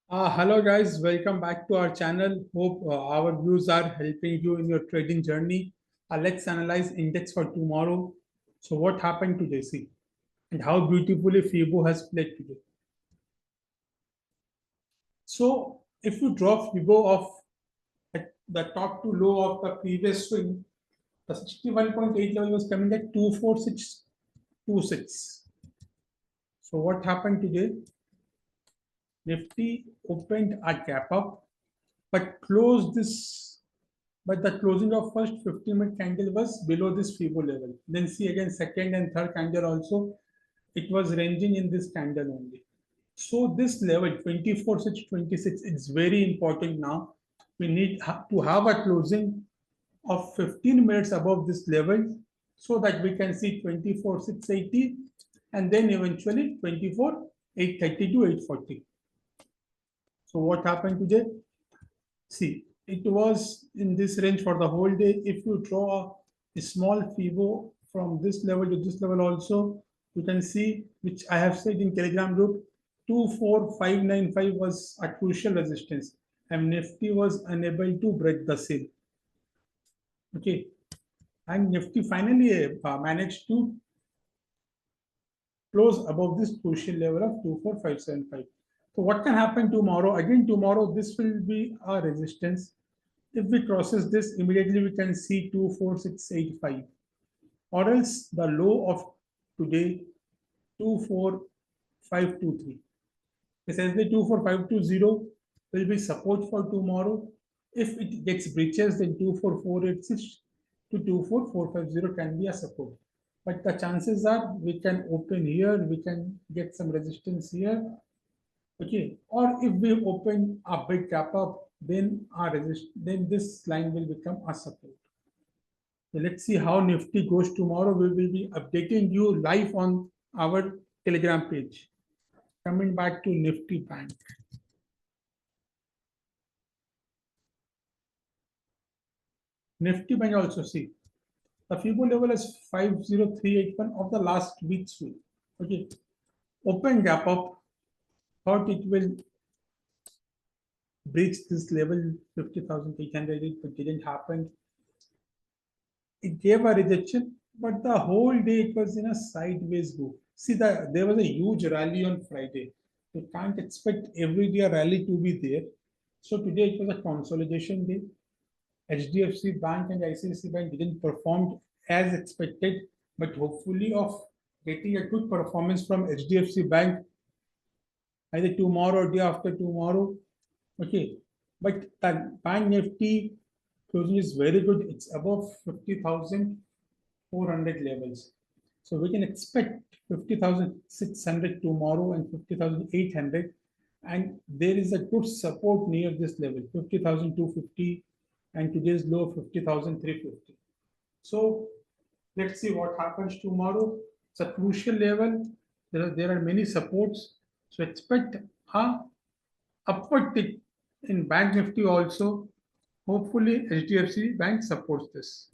Hello guys, welcome back to our channel. Hope our views are helping you in your trading journey. Let's analyze index for tomorrow. So what happened today? See, and how beautifully Fibo has played today. So if you draw Fibo of at the top to low of the previous swing, the 61.8 level was coming at 24626. So what happened today? Nifty opened a gap up, but closed this. But the closing of first 50-minute candle was below this Fibo level. Then see again second and third candle also, it was ranging in this candle only. So this level 24,626 is very important now. We need to have a closing of 15 minutes above this level so that we can see 24,680 and then eventually 24,830 to 840. So what happened today? See, it was in this range for the whole day. If you draw a small Fibo from this level to this level also, you can see, which I have said in Telegram group, 24595 was a crucial resistance and Nifty was unable to break the same. Okay, and Nifty finally managed to close above this crucial level of 24575. So what can happen tomorrow? Again, tomorrow this will be a resistance. If we crosses this, immediately we can see 24685. Or else the low of today, 24523. Essentially 24520 will be support for tomorrow. If it gets breaches, then 24486 to 24450 can be a support. But the chances are we can open here, we can get some resistance here. Okay, or if we open a big gap up, then then this line will become a support. So let's see how Nifty goes tomorrow. We will be updating you live on our Telegram page. Coming back to Nifty Bank. Nifty Bank also see the Fibo level is 50381 of the last week's week. Okay, open gap up. Thought it will breach this level 50,800, but didn't happen. It gave a rejection, but the whole day it was in a sideways move. See, there was a huge rally on Friday. You can't expect every day a rally to be there. So today it was a consolidation day. HDFC Bank and ICICI Bank didn't perform as expected, but hopefully of getting a good performance from HDFC Bank either tomorrow or day after tomorrow. Okay, but the Bank Nifty closing is very good. It's above 50,400 levels. So we can expect 50,600 tomorrow and 50,800. And there is a good support near this level, 50,250 and today's low 50,350. So let's see what happens tomorrow. It's a crucial level. There are many supports. So expect a upward tick in Bank Nifty also. Hopefully HDFC Bank supports this.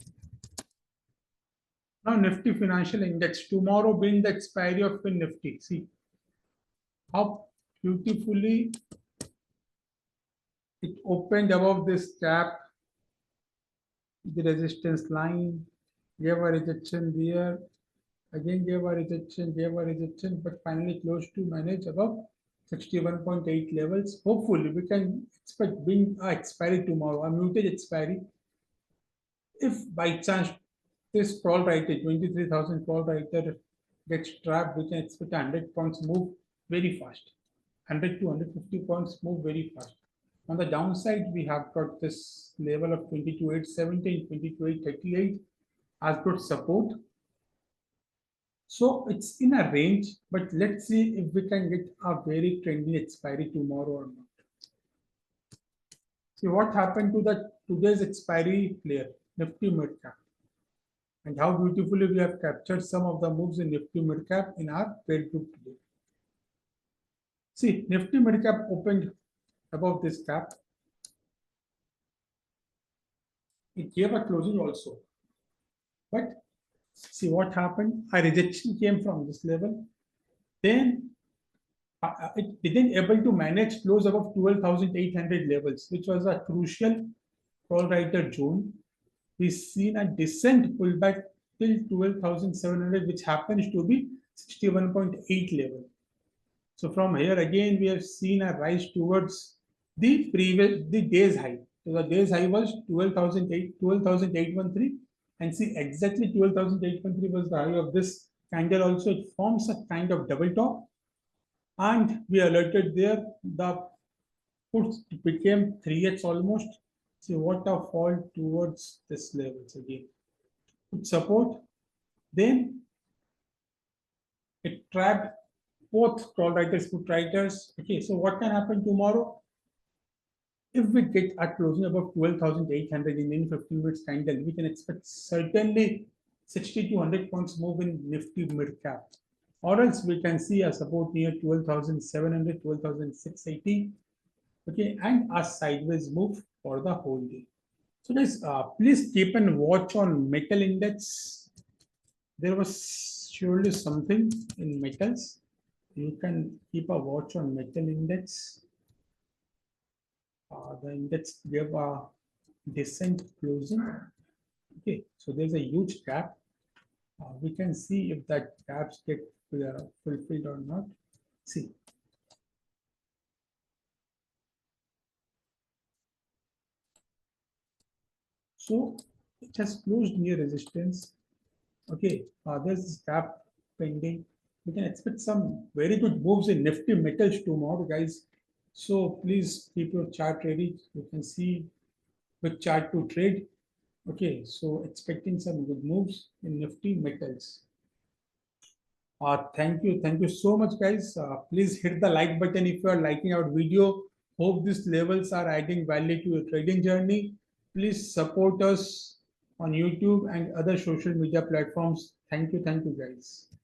Now Nifty Financial Index tomorrow being the expiry of the Nifty. See how beautifully it opened above this gap, the resistance line, gave a rejection there, again gave a rejection, but finally closed to manage above 61.8 levels. Hopefully we can expect being a expiry tomorrow, a muted expiry. If by chance this call writer, 23,000 call writer gets trapped, we can expect 100 points move very fast. 100 to 150 points move very fast. On the downside, we have got this level of 22,870 and 22,838 as good support. So it's in a range, but let's see if we can get a very trendy expiry tomorrow or not. See what happened to the today's expiry player, Nifty Midcap, and how beautifully we have captured some of the moves in Nifty Midcap in our trade group today. See, Nifty Midcap opened above this gap. It gave a closing also. But see what happened? A rejection came from this level. Then it didn't able to manage close above 12,800 levels, which was a crucial call writer zone. We've seen a decent pullback till 12,700, which happens to be 61.8 level. So from here again, we have seen a rise towards the day's high. So the day's high was 12,813, and see exactly 12,813 was the high of this candle. Also, it forms a kind of double top, and we alerted there the puts became 3x almost. See what a fall towards this levels again. Put support, then it trapped both call writers, put writers. Okay, so what can happen tomorrow? If we get a closing above 12,800 in 15 minutes candle, we can expect certainly 60 to 100 points move in Nifty Midcap. Or else we can see a support near 12,700, 12,680. Okay, and a sideways move for the whole day. So guys, please keep an watch on metal index. There was surely something in metals. You can keep a watch on metal index. The index gave a decent closing. Okay, so there's a huge gap. We can see if that gaps get fulfilled or not. See. So it has closed near resistance. Okay, there's this gap pending. We can expect some very good moves in Nifty Metals tomorrow, guys. So please keep your chart ready. You can see which chart to trade. Okay, so expecting some good moves in Nifty Metals. Thank you so much, guys. Please hit the like button if you are liking our video. Hope these levels are adding value to your trading journey. Please support us on YouTube and other social media platforms. Thank you, guys.